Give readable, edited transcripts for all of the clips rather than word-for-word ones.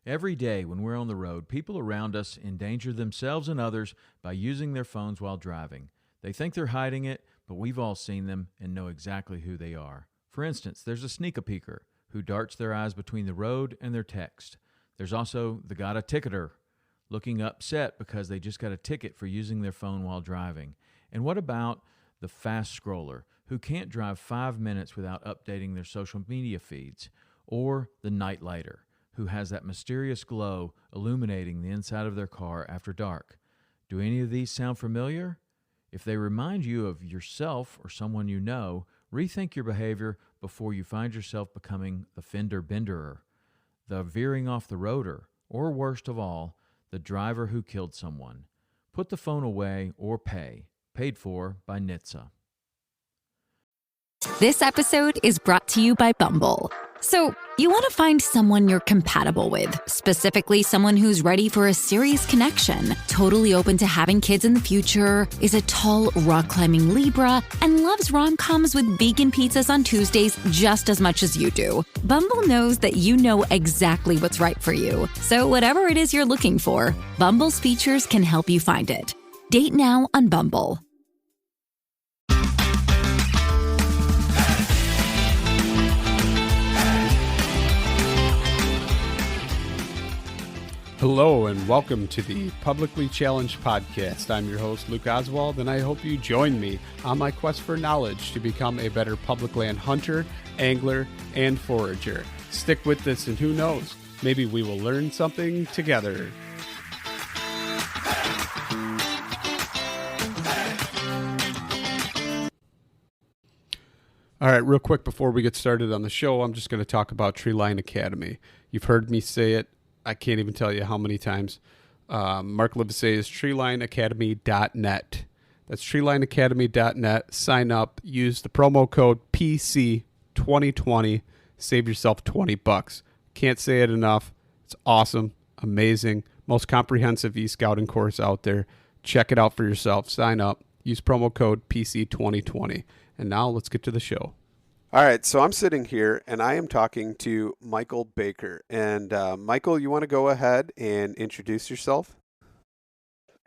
Every day when we're on the road, people around us endanger themselves and others by using their phones while driving. They think they're hiding it, but we've all seen them and know exactly who they are. For instance, there's a sneak-a-peeker who darts their eyes between the road and their text. There's also the got a ticketer, looking upset because they just got a ticket for using their phone while driving. And what about the fast scroller who can't drive 5 minutes without updating their social media feeds? Or the night lighter who has that mysterious glow illuminating the inside of their car after dark. Do any of these sound familiar? If they remind you of yourself or someone you know, rethink your behavior before you find yourself becoming the fender benderer, the veering off the roader, or worst of all, the driver who killed someone. Put the phone away or pay. Paid for by NHTSA. This episode is brought to you by Bumble. So, you want to find someone you're compatible with, specifically someone who's ready for a serious connection, totally open to having kids in the future, is a tall, rock-climbing Libra, and loves rom-coms with vegan pizzas on Tuesdays just as much as you do. Bumble knows that you know exactly what's right for you. So whatever it is you're looking for, Bumble's features can help you find it. Date now on Bumble. Hello and welcome to the Publicly Challenged Podcast. I'm your host, Luke Oswald, and I hope you join me on my quest for knowledge to become a better public land hunter, angler, and forager. Stick with this and who knows, maybe we will learn something together. All right, real quick before we get started on the show, I'm just going to talk about Treeline Academy. You've heard me say it. I can't even tell you how many times. Mark Livesay is treelineacademy.net. That's treelineacademy.net. Sign up. Use the promo code PC2020. Save yourself $20. Can't say it enough. It's awesome. Amazing. Most comprehensive e-scouting course out there. Check it out for yourself. Sign up. Use promo code PC2020. And now let's get to the show. All right, so I'm sitting here and I am talking to Michael Baker. And Michael, you want to go ahead and introduce yourself?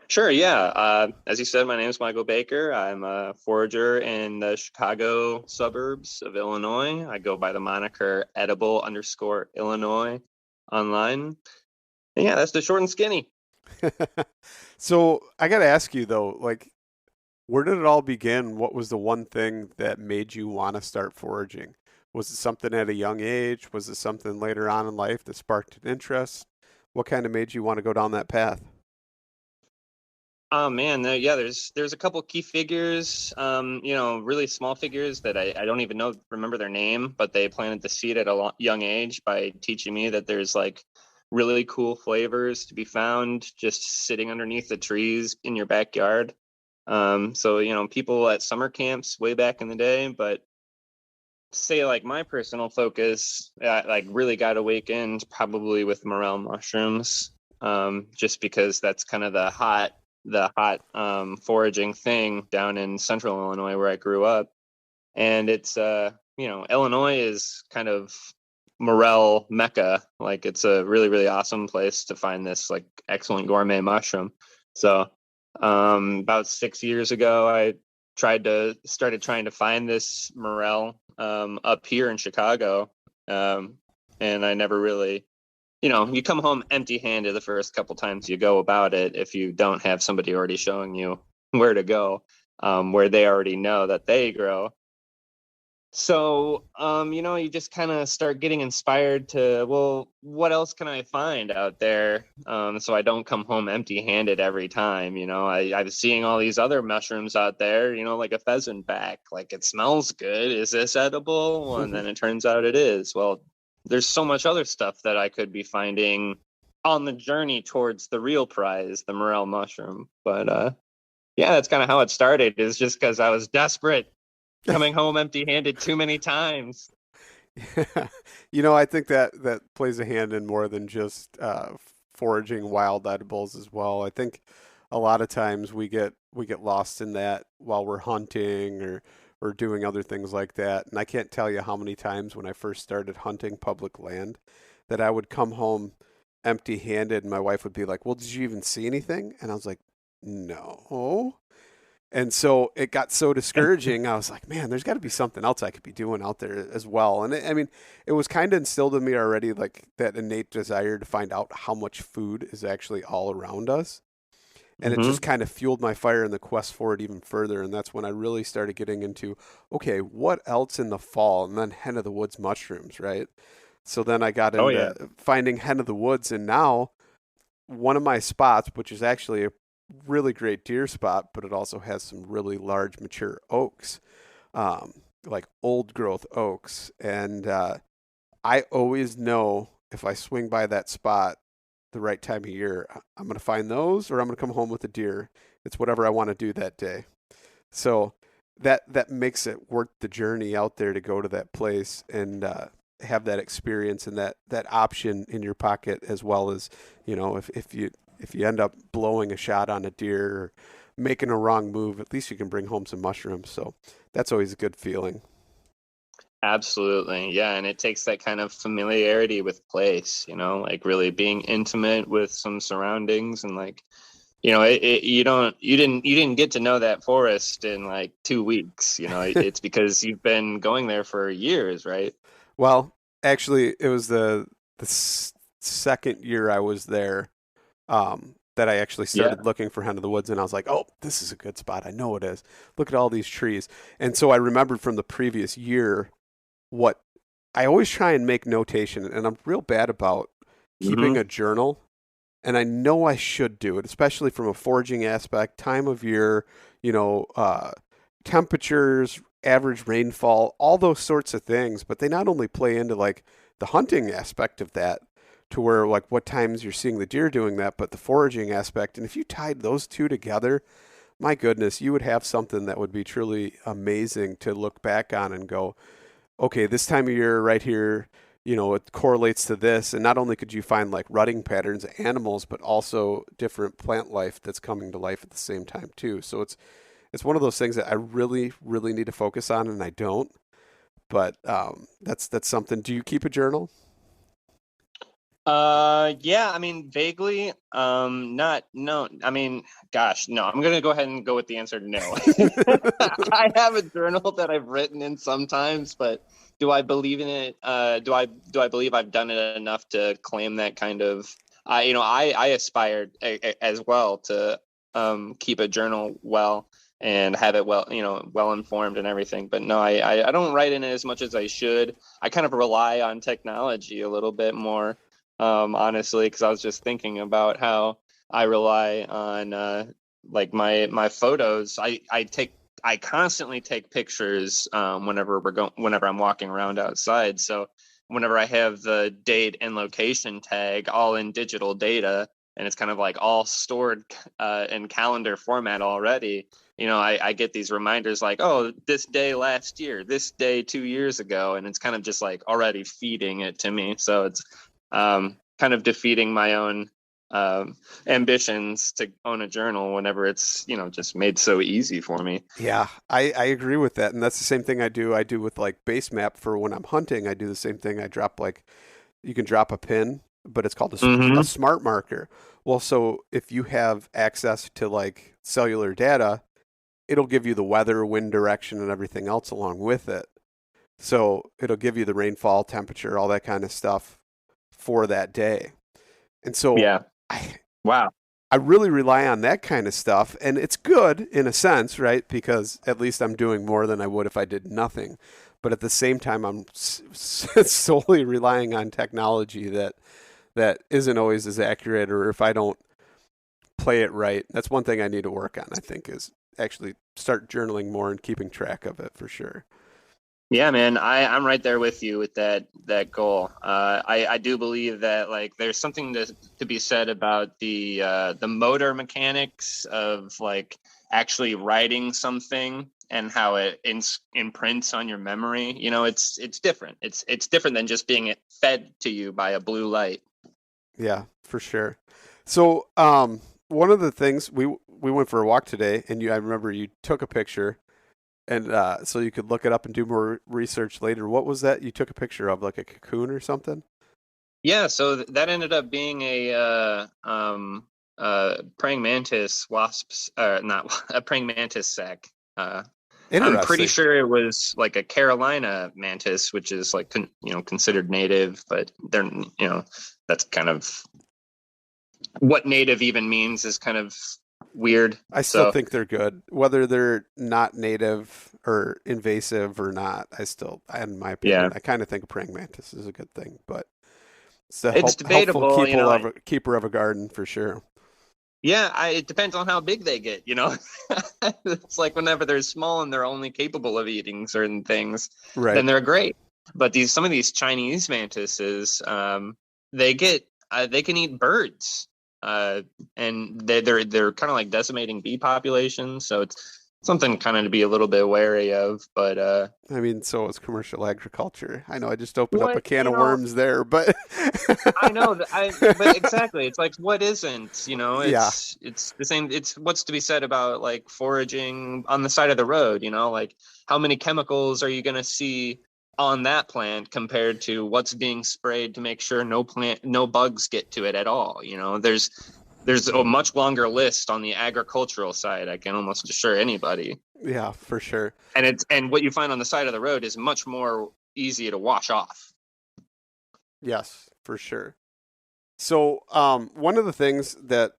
Sure, yeah. As you said, my name is Michael Baker. I'm a forager in the Chicago suburbs of Illinois. I go by the moniker edible_Illinois online. And yeah, that's the short and skinny. So I got to ask you, though, like, where did it all begin? What was the one thing that made you want to start foraging? Was it something at a young age? Was it something later on in life that sparked an interest? What kind of made you want to go down that path? Oh man, there's a couple key figures, really small figures that I don't even remember their name, but they planted the seed at a young age by teaching me that there's like really cool flavors to be found just sitting underneath the trees in your backyard. So people at summer camps way back in the day, but say like my personal focus, like really got awakened probably with morel mushrooms, just because that's kind of the hot foraging thing down in central Illinois where I grew up. And it's, Illinois is kind of morel mecca. Like it's a really, really awesome place to find this like excellent gourmet mushroom. So about 6 years ago, I started trying to find this morel up here in Chicago, and I never really, you come home empty-handed the first couple times you go about it if you don't have somebody already showing you where to go, where they already know that they grow. So, you just kind of start getting inspired to, well, what else can I find out there? So I don't come home empty-handed every time. I was seeing all these other mushrooms out there, like a pheasant back, like it smells good. Is this edible? Well, and then it turns out it is. Well, there's so much other stuff that I could be finding on the journey towards the real prize, the morel mushroom. But yeah, that's kind of how it started. Is just because I was desperate. Coming home empty-handed too many times. Yeah. I think that plays a hand in more than just foraging wild edibles as well. I think a lot of times we get lost in that while we're hunting or doing other things like that. And I can't tell you how many times when I first started hunting public land that I would come home empty-handed, and my wife would be like, "Well, did you even see anything?" And I was like, "No." And so it got so discouraging. I was like, "Man, there's got to be something else I could be doing out there as well." And I mean, it was kind of instilled in me already, like that innate desire to find out how much food is actually all around us. And it Hmm. just kind of fueled my fire in the quest for it even further. And that's when I really started getting into, okay, what else in the fall? And then hen of the woods mushrooms, right? So then I got Oh yeah. into finding hen of the woods. And now one of my spots, which is actually a really great deer spot, but it also has some really large mature oaks, like old growth oaks. And I always know if I swing by that spot the right time of year, I'm going to find those or I'm going to come home with a deer. It's whatever I want to do that day. So that makes it worth the journey out there to go to that place and have that experience and that option in your pocket, as well as, if you end up blowing a shot on a deer or making a wrong move, at least you can bring home some mushrooms. So that's always a good feeling. Absolutely. Yeah. And it takes that kind of familiarity with place, like really being intimate with some surroundings and like, you didn't get to know that forest in like 2 weeks, it's because you've been going there for years, right? Well, actually, it was second year I was there, that I actually Yeah. started looking for hen of the woods, and I was like, "Oh, this is a good spot. I know it is. Look at all these trees." And so I remembered from the previous year what I always try and make notation, and I'm real bad about keeping Hmm. a journal, and I know I should do it, especially from a foraging aspect, time of year, you know, uh, temperatures, average rainfall, all those sorts of things. But they not only play into like the hunting aspect of that, to where like what times you're seeing the deer doing that, but the foraging aspect. And if you tied those two together, my goodness, you would have something that would be truly amazing to look back on and go, okay, this time of year right here, it correlates to this. And not only could you find like rutting patterns of animals, but also different plant life that's coming to life at the same time too. So it's one of those things that I really, really need to focus on, and I don't. But that's something. Do you keep a journal? Yeah, I mean, vaguely. Not, no, I mean, gosh, no, I'm gonna go ahead and go with the answer no. I have a journal that I've written in sometimes, but do I believe in it? Do I believe I've done it enough to claim that kind of, I aspired as well to keep a journal well and have it well informed and everything. But no, I don't write in it as much as I should. I kind of rely on technology a little bit more, honestly, because I was just thinking about how I rely on like my photos. I constantly take pictures whenever I'm walking around outside. So whenever I have the date and location tag all in digital data, and it's kind of like all stored in calendar format already. I get these reminders like, oh, this day last year, this day 2 years ago, and it's kind of just like already feeding it to me. So it's kind of defeating my own ambitions to own a journal whenever it's just made so easy for me. Yeah, I agree with that. And that's the same thing I do. I do with like base map for when I'm hunting. I do the same thing. I drop like, you can drop a pin, but it's called a Hmm. smart marker. Well, so if you have access to like cellular data, it'll give you the weather, wind direction, and everything else along with it. So it'll give you the rainfall, temperature, all that kind of stuff for that day. And so Yeah. I Wow. I really rely on that kind of stuff, and it's good in a sense, right? Because at least I'm doing more than I would if I did nothing. But at the same time, I'm solely relying on technology that isn't always as accurate, or if I don't play it right, that's one thing I need to work on. I think is actually start journaling more and keeping track of it for sure. Yeah, man, I'm right there with you with that goal. I do believe that like there's something to be said about the motor mechanics of like actually writing something and how it imprints on your memory. It's different. It's different than just being fed to you by a blue light. Yeah, for sure. So, one of the things we went for a walk today, and I remember you took a picture, and so you could look it up and do more research later. What was that you took a picture of, like a cocoon or something? Yeah, so that ended up being praying mantis wasps, not a praying mantis sac. I'm pretty Interesting. sure it was like a Carolina mantis, which is like considered native, but they're that's kind of what native even means is kind of weird. I still So think they're good, whether they're not native or invasive or not. In my yeah, opinion, I kind of think a praying mantis is a good thing, but it's the it's helpful debatable. keeper of a garden for sure. Yeah, it depends on how big they get. It's like whenever they're small and they're only capable of eating certain things, Right. then they're great. But some of these Chinese mantises, they can eat birds, and they're kind of like decimating bee populations. So it's something kind of to be a little bit wary of. But I mean, so is commercial agriculture. I know I just opened up a what can of worms there, but I know but exactly, it's like what isn't, yeah, it's the same. It's what's to be said about like foraging on the side of the road, like how many chemicals are you going to see on that plant compared to what's being sprayed to make sure no bugs get to it at all. There's a much longer list on the agricultural side, I can almost assure anybody. yeah, for sure. And what you find on the side of the road is much more easy to wash off. Yes, for sure. So, one of the things that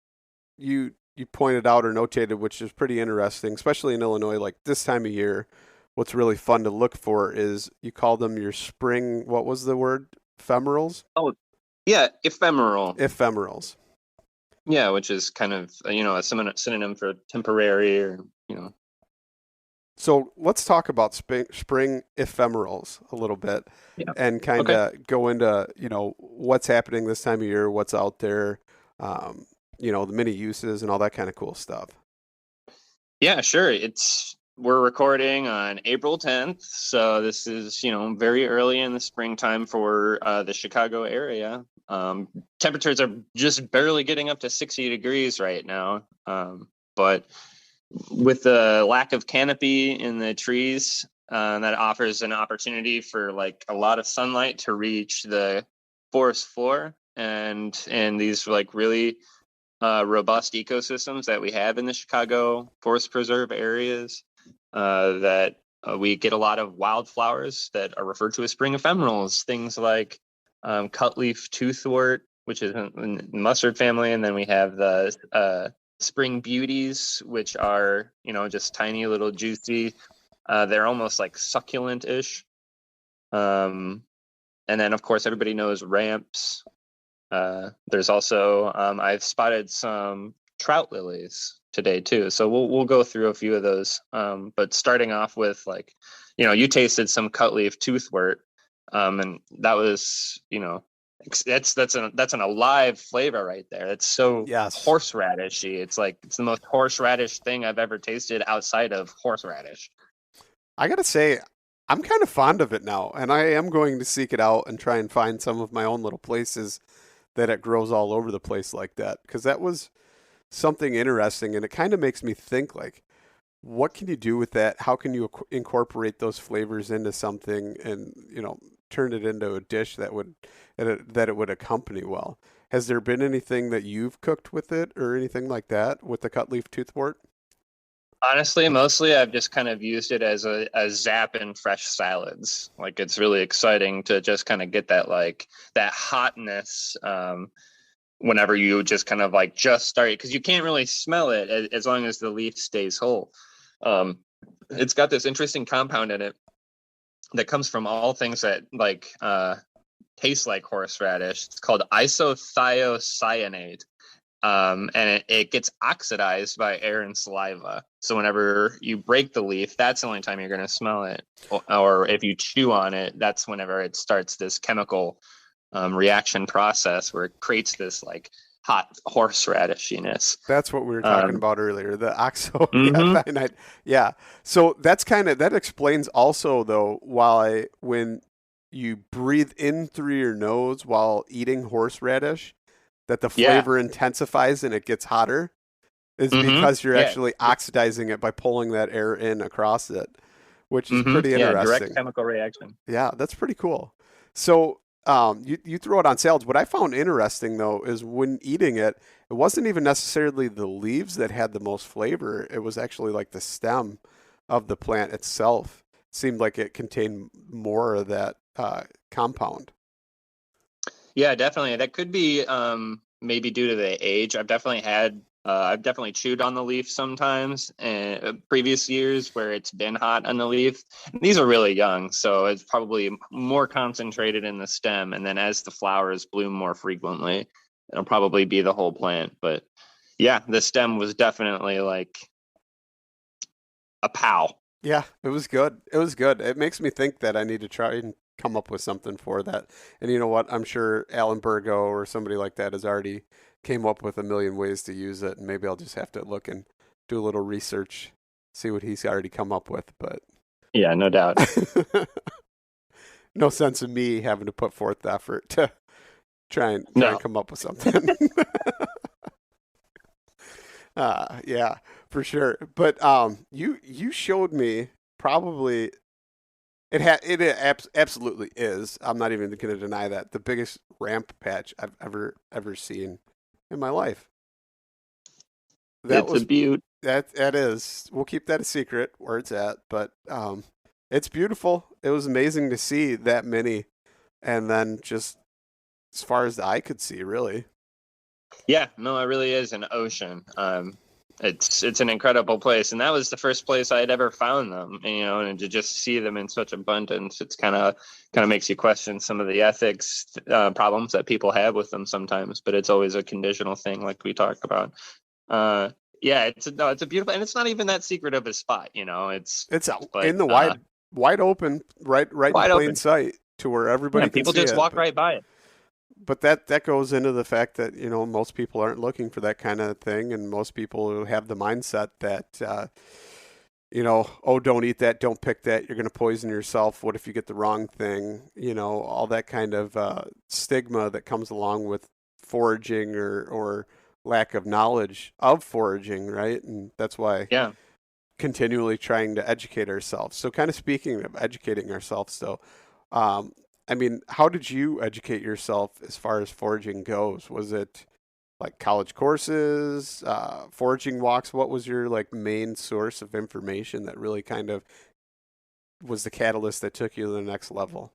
you pointed out or notated, which is pretty interesting, especially in Illinois, like this time of year, what's really fun to look for is you call them your spring. What was the word? Ephemerals. Oh, yeah, ephemeral. Ephemerals. Yeah, which is kind of a synonym for temporary, or So let's talk about spring ephemerals a little bit, yeah. and kind of go into what's happening this time of year, what's out there, the many uses and all that kind of cool stuff. Yeah, sure. We're recording on April 10th, so this is very early in the springtime for the Chicago area. Temperatures are just barely getting up to 60 degrees right now, but with the lack of canopy in the trees, that offers an opportunity for like a lot of sunlight to reach the forest floor, and these like really robust ecosystems that we have in the Chicago Forest Preserve areas, that we get a lot of wildflowers that are referred to as spring ephemerals, things like cutleaf toothwort, which is in the mustard family, and then we have the spring beauties, which are just tiny little juicy, they're almost like succulent-ish, and then of course everybody knows ramps. There's also I've spotted some trout lilies today too, so we'll go through a few of those, but starting off with you tasted some cutleaf toothwort, and that was that's an alive flavor right there. It's so Yes. horseradishy. It's the most horseradish thing I've ever tasted outside of horseradish. I gotta say, I'm kind of fond of it now, and I am going to seek it out and try and find some of my own little places that it grows all over the place like that, because that was something interesting, and it kind of makes me think like, what can you do with that? How can you incorporate those flavors into something and turn it into a dish that it would accompany well? Has there been anything that you've cooked with it or anything like that with the cutleaf toothwort? Honestly, mostly I've just kind of used it as a zap in fresh salads. Like it's really exciting to just kind of get that hotness, whenever you just kind of just start, because you can't really smell it as long as the leaf stays whole. It's got this interesting compound in it that comes from all things that taste like horseradish. It's called isothiocyanate. And it gets oxidized by air and saliva. So whenever you break the leaf, that's the only time you're going to smell it. Or if you chew on it, that's whenever it starts this chemical reaction process where it creates this hot horseradishiness. That's what we were talking about earlier, the oxyethionate. Yeah. So that explains also though why when you breathe in through your nose while eating horseradish, that the flavor intensifies and it gets hotter, is because you're actually oxidizing it by pulling that air in across it, which is pretty interesting. Direct chemical reaction. Yeah, that's pretty cool. So you throw it on salads. What I found interesting though is when eating it, it wasn't even necessarily the leaves that had the most flavor. It was actually like the stem of the plant itself. It seemed like it contained more of that compound. Yeah, definitely. That could be maybe due to the age. I've definitely chewed on the leaf sometimes in previous years where it's been hot on the leaf. These are really young, so it's probably more concentrated in the stem. And then as the flowers bloom more frequently, it'll probably be the whole plant. But yeah, the stem was definitely like a pow. Yeah, it was good. It was good. It makes me think that I need to try and come up with something for that. And you know what? I'm sure Alan Burgo or somebody like that has already came up with a million ways to use it, and maybe I'll just have to look and do a little research, see what he's already come up with. But yeah, no doubt. No sense in me having to put forth the effort to try and come up with something. Yeah, for sure. But you showed me probably it absolutely is. I'm not even going to deny that the biggest ramp patch I've ever seen in my life. It's a beaut. That is. We'll keep that a secret where it's at, but it's beautiful. It was amazing to see that many, and then just as far as the eye could see, really. Yeah, no, it really is an ocean. It's an incredible place, and that was the first place I had ever found them. And to just see them in such abundance, it's kind of makes you question some of the ethics problems that people have with them sometimes. But it's always a conditional thing, like we talked about. Yeah, it's a beautiful, and it's not even that secret of a spot. It's out in the wide open, right in plain sight, to where everybody can people see just it, walk right by it. But that goes into the fact that, most people aren't looking for that kind of thing. And most people have the mindset that, oh, don't eat that. Don't pick that. You're going to poison yourself. What if you get the wrong thing? All that kind of stigma that comes along with foraging or lack of knowledge of foraging, right? And that's why continually trying to educate ourselves. So kind of speaking of educating ourselves, though, how did you educate yourself as far as foraging goes? Was it like college courses, foraging walks? What was your main source of information that really kind of was the catalyst that took you to the next level?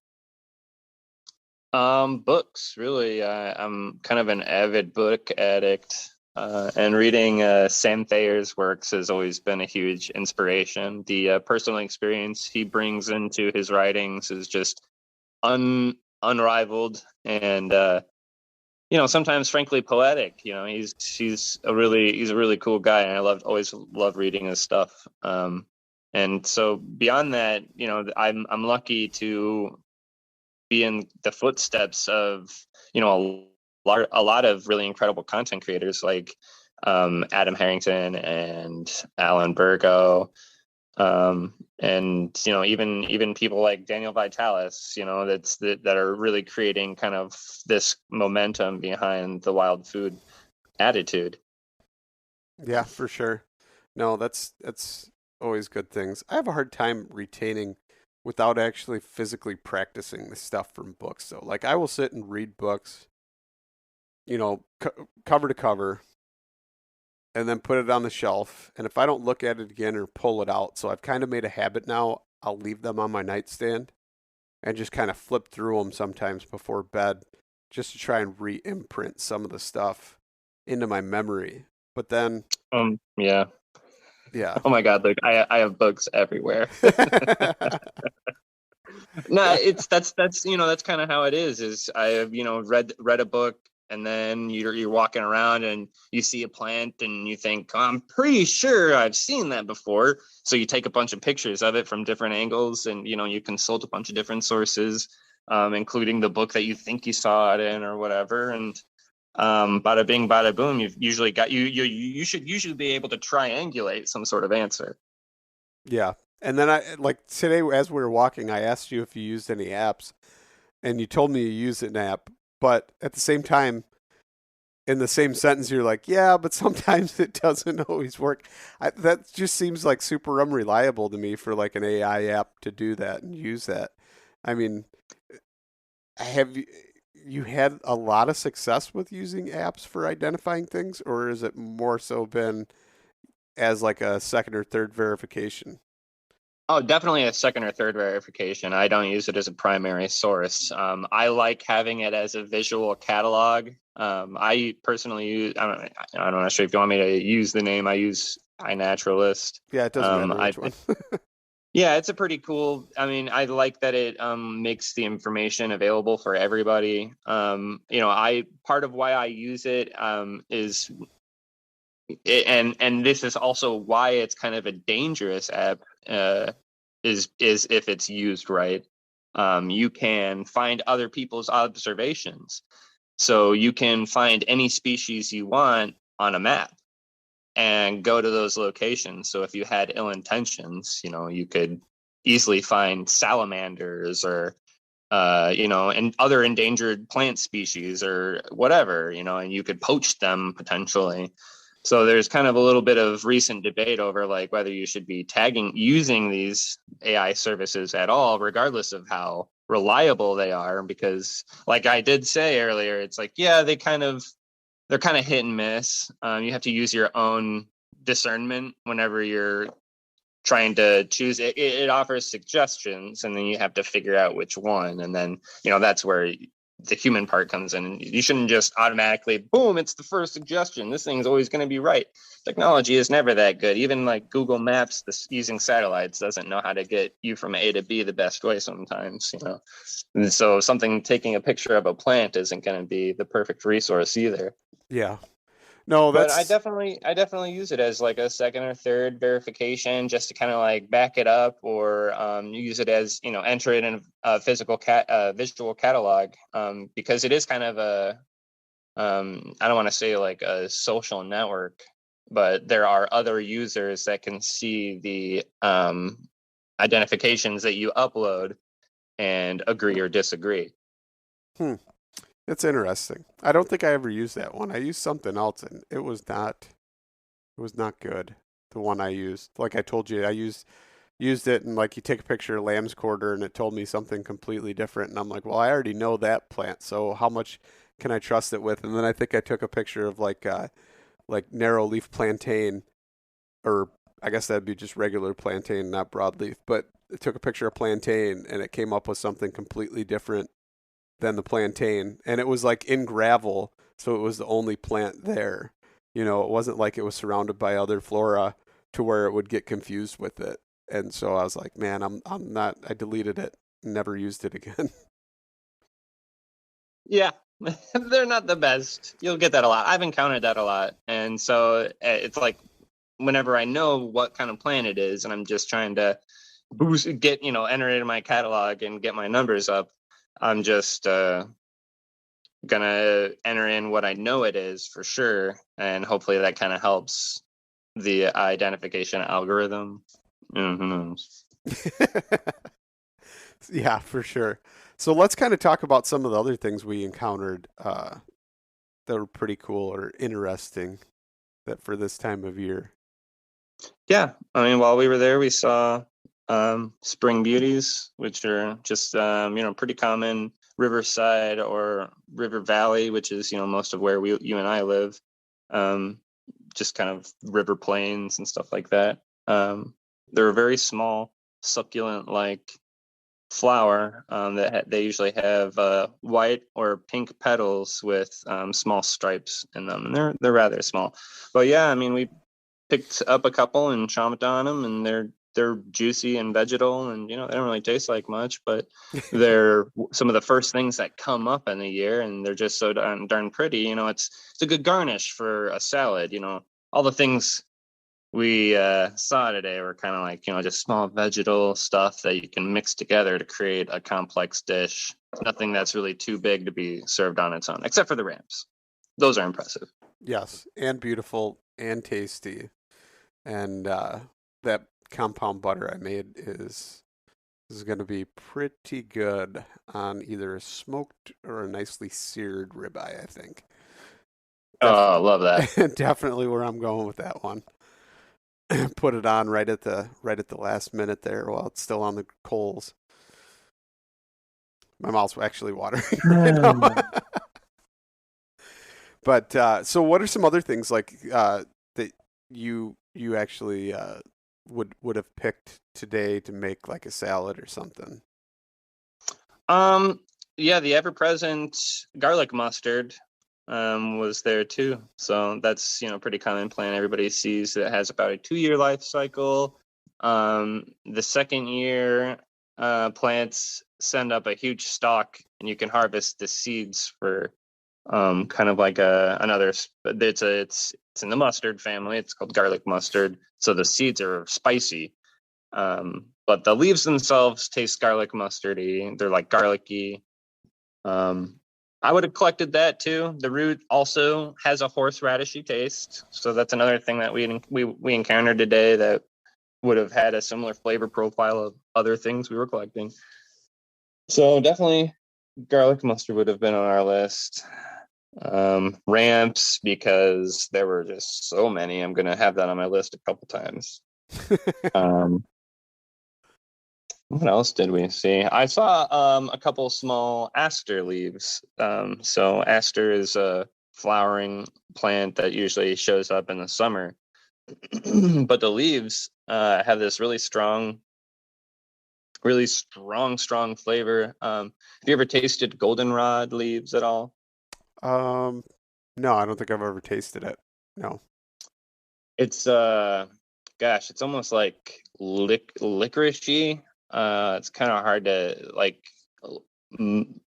Books, really. I'm kind of an avid book addict, and reading Sam Thayer's works has always been a huge inspiration. The personal experience he brings into his writings is just unrivaled, and sometimes frankly poetic. He's a really cool guy, and always loved reading his stuff. And so beyond that, I'm lucky to be in the footsteps of a lot of really incredible content creators like Adam Harrington and Alan Burgo. And even people like Daniel Vitalis, that are really creating kind of this momentum behind the wild food attitude. Yeah, for sure. No, that's always good things. I have a hard time retaining without actually physically practicing the stuff from books. So I will sit and read books, cover to cover, and then put it on the shelf. And if I don't look at it again or pull it out, so I've kind of made a habit now, I'll leave them on my nightstand and just kind of flip through them sometimes before bed just to try and re-imprint some of the stuff into my memory. But then... Yeah. Oh my God, Luke, I have books everywhere. No, that's kind of how it is I have, read a book, and then you're walking around and you see a plant and you think, I'm pretty sure I've seen that before. So you take a bunch of pictures of it from different angles, and you consult a bunch of different sources, including the book that you think you saw it in or whatever. And bada bing, bada boom, you've usually got you should usually be able to triangulate some sort of answer. Yeah. And then today, as we were walking, I asked you if you used any apps, and you told me you used an app. But at the same time, in the same sentence, you're like, yeah, but sometimes it doesn't always work. That just seems like super unreliable to me for an AI app to do that and use that. I mean, have you had a lot of success with using apps for identifying things, or is it more so been as like a second or third verification? Oh, definitely a second or third verification. I don't use it as a primary source. I like having it as a visual catalog. I personally use, I'm not sure if you want me to use the name. I use iNaturalist. Yeah, it doesn't matter I which one. Yeah, it's a pretty cool. I mean, I like that it makes the information available for everybody. I part of why I use it is and this is also why it's kind of a dangerous app is if it's used right. You can find other people's observations, so you can find any species you want on a map and go to those locations. So if you had ill intentions, you could easily find salamanders or and other endangered plant species or whatever, and you could poach them potentially. So there's kind of a little bit of recent debate over like whether you should be using these AI services at all, regardless of how reliable they are, because like I did say earlier, it's like, yeah, they're kind of hit and miss. You have to use your own discernment whenever you're trying to choose it. It offers suggestions, and then you have to figure out which one. And then, that's where the human part comes in. You shouldn't just automatically, boom, it's the first suggestion. This thing's always going to be right. Technology is never that good. Even like Google Maps, using satellites doesn't know how to get you from A to B the best way sometimes, And so taking a picture of a plant isn't going to be the perfect resource either. Yeah. No, But that's I definitely use it as like a second or third verification, just to kind of like back it up, or use it as, enter it in a visual catalog, because it is kind of I don't want to say like a social network, but there are other users that can see the identifications that you upload and agree or disagree. it's interesting. I don't think I ever used that one. I used something else, and it was not good. The one I used, like I told you, I used it, and like you take a picture of lamb's quarter, and it told me something completely different, and I'm like, well, I already know that plant, so how much can I trust it with? And then I think I took a picture of like narrow leaf plantain, or I guess that'd be just regular plantain, not broadleaf. But it took a picture of plantain, and it came up with something completely different than the plantain, and it was like in gravel, so it was the only plant there. It wasn't like it was surrounded by other flora to where it would get confused with it. And so I was like, man, I'm not. I deleted it, never used it again. Yeah, they're not the best. You'll get that a lot. I've encountered that a lot. And so it's like whenever I know what kind of plant it is and I'm just trying to enter it in my catalog and get my numbers up, I'm just gonna enter in what I know it is for sure. And hopefully that kind of helps the identification algorithm. Who knows? Yeah, for sure. So let's kind of talk about some of the other things we encountered that were pretty cool or interesting that for this time of year. Yeah, I mean, while we were there, we saw spring beauties, which are just pretty common riverside or river valley, which is most of where you and I live. Just kind of river plains and stuff like that. They're a very small, succulent like flower that they usually have white or pink petals with small stripes in them, and they're rather small. But yeah, I mean, we picked up a couple and chomped on them, and they're juicy and vegetal, and they don't really taste like much, but they're some of the first things that come up in the year, and they're just so darn pretty. It's a good garnish for a salad. All the things we saw today were kind of like just small vegetal stuff that you can mix together to create a complex dish. Nothing that's really too big to be served on its own, except for the ramps. Those are impressive. Yes, and beautiful and tasty. And that compound butter I made is going to be pretty good on either a smoked or a nicely seared ribeye, I think. Oh, love that. Definitely where I'm going with that one. Put it on right at the last minute there while it's still on the coals. My mouth's actually watering right now. But so what are some other things like that you actually would have picked today to make like a salad or something? Yeah, the ever-present garlic mustard was there too. So that's, pretty common plant everybody sees that has about a 2-year life cycle. The second year, plants send up a huge stalk, and you can harvest the seeds for kind of like another. It's in the mustard family. It's called garlic mustard. So the seeds are spicy, but the leaves themselves taste garlic mustardy. They're like garlicky. I would have collected that too. The root also has a horseradishy taste, so that's another thing that we encountered today that would have had a similar flavor profile of other things we were collecting. So definitely, garlic mustard would have been on our list. Ramps, because there were just so many. I'm gonna have that on my list a couple times. What else did we see? I saw a couple small aster leaves. So aster is a flowering plant that usually shows up in the summer, but the leaves have this really strong flavor. Have you ever tasted goldenrod leaves at all? No, I don't think I've ever tasted it. No. It's it's almost like licoricey. It's kind of hard to like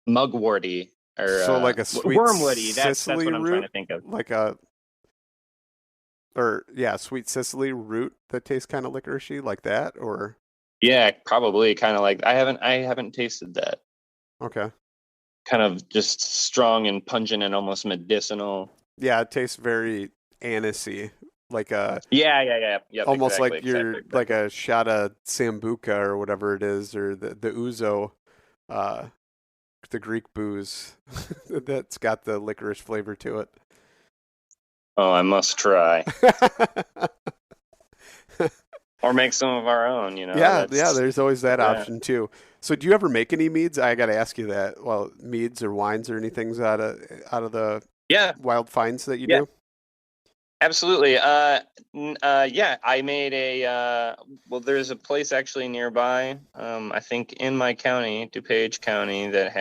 mugworty or So like a sweet wormwoody. That's Sicily what I'm root, trying to think of. like sweet Sicily root that tastes kind of licoricey, like that, or Yeah, probably kind of like I haven't tasted that. okay. Kind of just strong and pungent and almost medicinal. Yeah, it tastes very anisey, like a Yeah. Yep, almost exactly, like you're exactly. like a shot of sambuca or whatever it is, or the ouzo, uh, the Greek booze that's got the licorice flavor to it. Oh, I must try. Or make some of our own, Yeah, there's always that yeah. option too. So do you ever make any meads? I got to ask you that. Well, meads or wines or anything out of the wild finds that you do? Absolutely. Yeah, I made there's a place actually nearby, I think in my county, DuPage County, that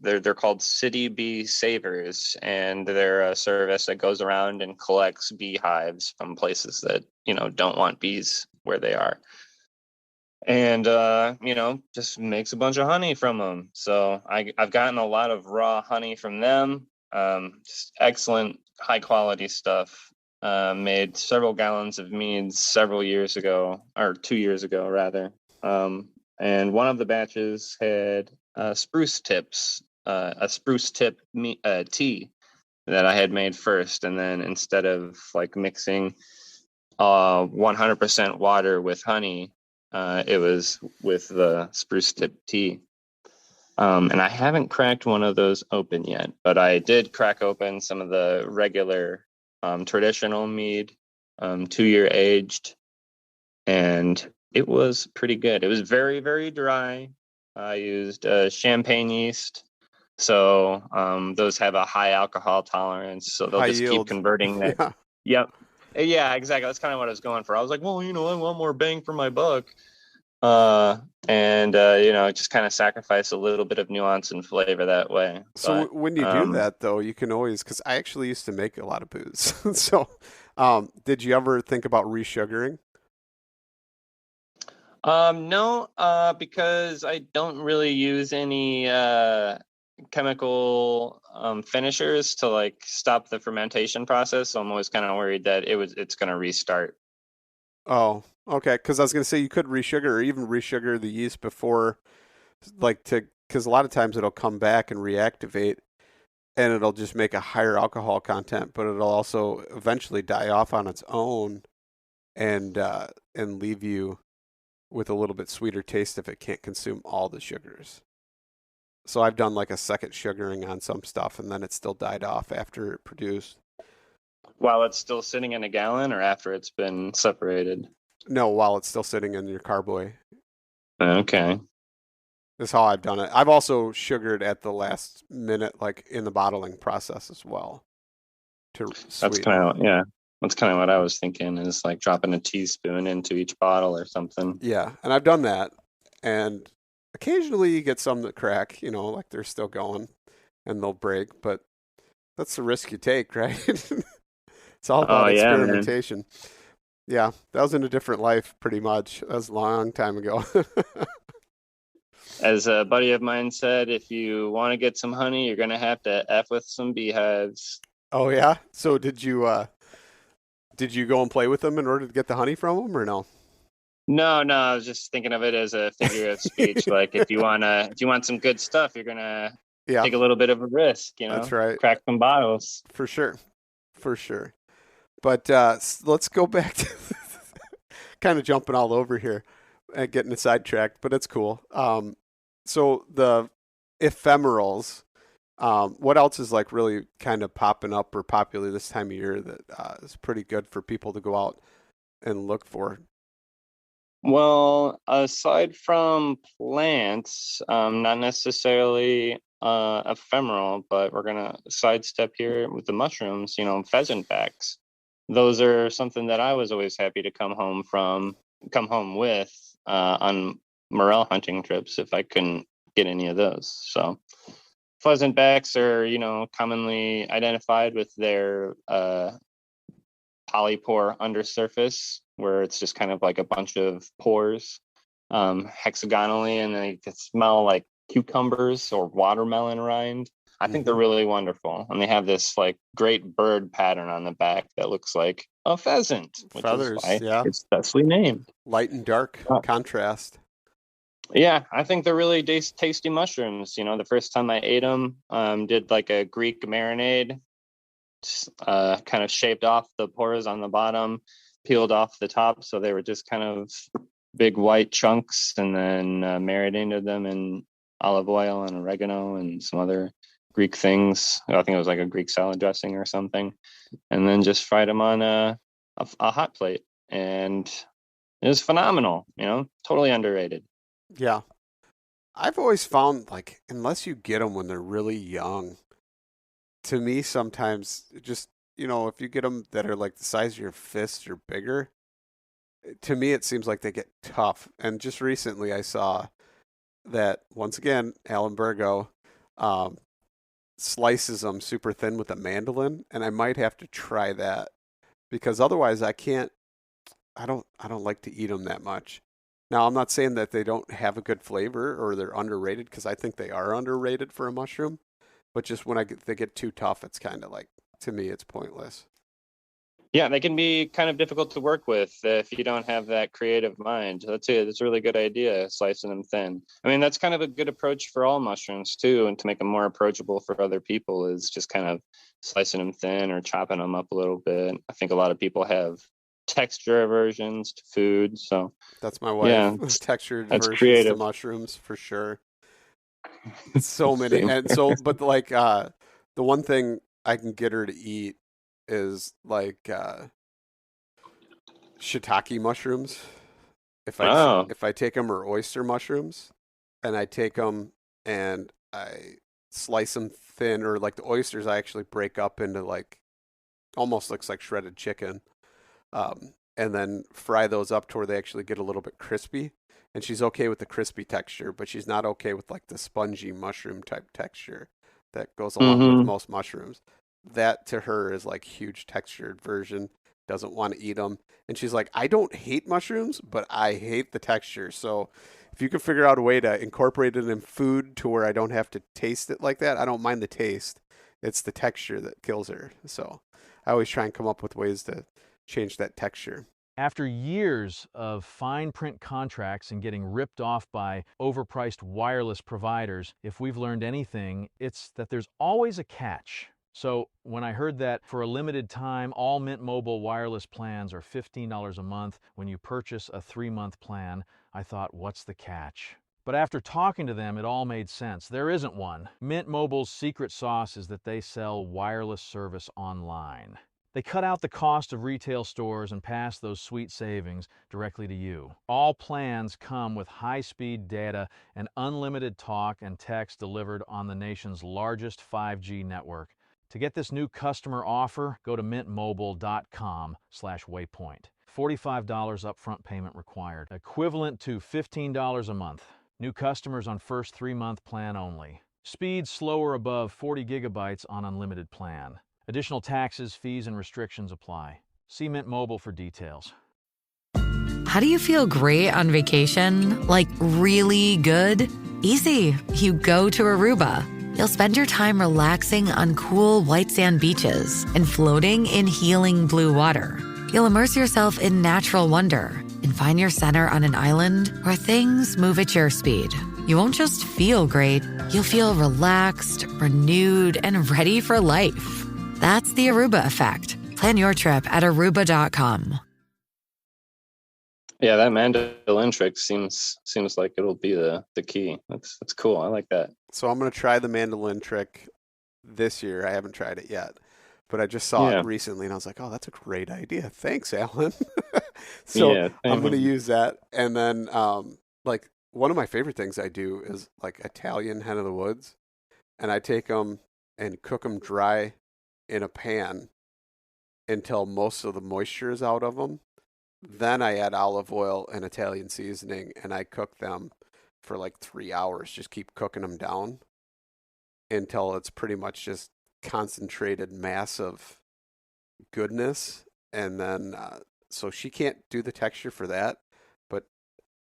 they're called City Bee Savers, and they're a service that goes around and collects beehives from places that, don't want bees where they are. And, just makes a bunch of honey from them. So I've gotten a lot of raw honey from them. Just excellent, high quality stuff. Made several gallons of meads several years ago, or 2 years ago, rather. And one of the batches had spruce tips, a spruce tip tea that I had made first. And then instead of like mixing 100% water with honey, it was with the spruce tip tea. And I haven't cracked one of those open yet, but I did crack open some of the regular traditional mead, 2-year aged, and it was pretty good. It was very, very dry. I used champagne yeast, so those have a high alcohol tolerance, so they'll High just yield. keep converting that. Yeah. Yep. Yeah, exactly. That's kind of what I was going for. I was like, well, I want more bang for my buck. Just kind of sacrifice a little bit of nuance and flavor that way. So But, when you do that, though, you can always, because I actually used to make a lot of booze. So did you ever think about resugaring? No, because I don't really use any chemical finishers to like stop the fermentation process. So I'm always kind of worried that it's going to restart. Oh, okay. Because I was going to say you could resugar or even resugar the yeast before, because a lot of times it'll come back and reactivate, and it'll just make a higher alcohol content, but it'll also eventually die off on its own, and leave you with a little bit sweeter taste if it can't consume all the sugars. So I've done like a second sugaring on some stuff, and then it still died off after it produced. While it's still sitting in a gallon, or after it's been separated? No, while it's still sitting in your carboy. Okay. is how I've done it. I've also sugared at the last minute, like in the bottling process as well, to That's sweeten. kind of, yeah. That's kind of what I was thinking, is like dropping a teaspoon into each bottle or something. Yeah, and I've done that, and occasionally you get some that crack, like they're still going and they'll break, but that's the risk you take, right? It's all Oh about yeah, man. experimentation. Yeah, that was in a different life, pretty much. That was a long time ago. As a buddy of mine said, if you want to get some honey, you're gonna have to F with some beehives. Oh yeah. So did you go and play with them in order to get the honey from them, or no? No, no, I was just thinking of it as a figure of speech. Like if you want some good stuff, you're gonna Yeah, take a little bit of a risk, that's right. crack some bottles. For sure. For sure. But let's go back to kind of jumping all over here and getting sidetracked, but it's cool. So the ephemerals, what else is like really kind of popping up or popular this time of year that is pretty good for people to go out and look for? Well, aside from plants, not necessarily ephemeral, but we're gonna sidestep here with the mushrooms. Pheasant backs. Those are something that I was always happy to come home with on morel hunting trips if I couldn't get any of those. So pheasant backs are, commonly identified with their polypore undersurface, where it's just kind of like a bunch of pores hexagonally, and they smell like cucumbers or watermelon rind. I think they're really wonderful, and they have this like great bird pattern on the back that looks like a pheasant, which Feathers, is why yeah. it's thusly named. Light and dark Uh, contrast. Yeah, I think they're really tasty mushrooms. The first time I ate them, did like a Greek marinade, kind of shaved off the pores on the bottom, peeled off the top, so they were just kind of big white chunks, and then marinated them in olive oil and oregano and some other Greek things. I think it was like a Greek salad dressing or something, and then just fried them on a hot plate, and it was phenomenal. Totally underrated. Yeah. I've always found like unless you get them when they're really young, to me sometimes just if you get them that are like the size of your fist or bigger, to me it seems like they get tough. And just recently I saw that once again Alan Burgo um, slices them super thin with a mandolin, and I might have to try that because otherwise I can't. I don't like to eat them that much. Now I'm not saying that they don't have a good flavor or they're underrated because I think they are underrated for a mushroom. But just when they get too tough, it's kind of like to me it's pointless. Yeah, they can be kind of difficult to work with if you don't have that creative mind. That's it. That's a really good idea, slicing them thin. I mean, that's kind of a good approach for all mushrooms too, and to make them more approachable for other people is just kind of slicing them thin or chopping them up a little bit. I think a lot of people have texture aversions to food, so That's my yeah, wife. Textured that's versions to creative. mushrooms for sure. So many, and so but like the one thing I can get her to eat is like shiitake mushrooms. Oh, If I take them, or oyster mushrooms, and I take them and I slice them thin, or like the oysters, I actually break up into like almost looks like shredded chicken, and then fry those up to where they actually get a little bit crispy. And she's okay with the crispy texture, but she's not okay with like the spongy mushroom type texture that goes along with mm-hmm. most mushrooms. That to her is like huge textured version. Doesn't want to eat them, and she's like, I don't hate mushrooms, but I hate the texture. So if you can figure out a way to incorporate it in food to where I don't have to taste it like that, I don't mind the taste. It's the texture that kills her. So I always try and come up with ways to change that texture. After years of fine print contracts and getting ripped off by overpriced wireless providers, if we've learned anything, it's that there's always a catch. So when I heard that for a limited time, all Mint Mobile wireless plans are $15 a month when you purchase a 3-month plan, I thought, what's the catch? But after talking to them, it all made sense. There isn't one. Mint Mobile's secret sauce is that they sell wireless service online. They cut out the cost of retail stores and pass those sweet savings directly to you. All plans come with high-speed data and unlimited talk and text delivered on the nation's largest 5G network. To get this new customer offer, go to mintmobile.com/waypoint. $45 upfront payment required, equivalent to $15 a month. New customers on first 3-month plan only. Speed slower above 40 gigabytes on unlimited plan. Additional taxes, fees, and restrictions apply. See Mint Mobile for details. How do you feel great on vacation? Like really good? Easy. You go to Aruba. You'll spend your time relaxing on cool white sand beaches and floating in healing blue water. You'll immerse yourself in natural wonder and find your center on an island where things move at your speed. You won't just feel great, you'll feel relaxed, renewed, and ready for life. That's the Aruba effect. Plan your trip at aruba.com. Yeah, that mandolin trick seems like it'll be the key. That's cool. I like that. So I'm going to try the mandolin trick this year. I haven't tried it yet, but I just saw it recently and I was like, oh, that's a great idea. Thanks, Alan. So I'm going to use that. And then like one of my favorite things I do is like Italian hen of the woods, and I take them and cook them dry in a pan until most of the moisture is out of them. Then I add olive oil and Italian seasoning, and I cook them for like 3 hours. Just keep cooking them down until it's pretty much just concentrated mass of goodness. And then, so she can't do the texture for that, but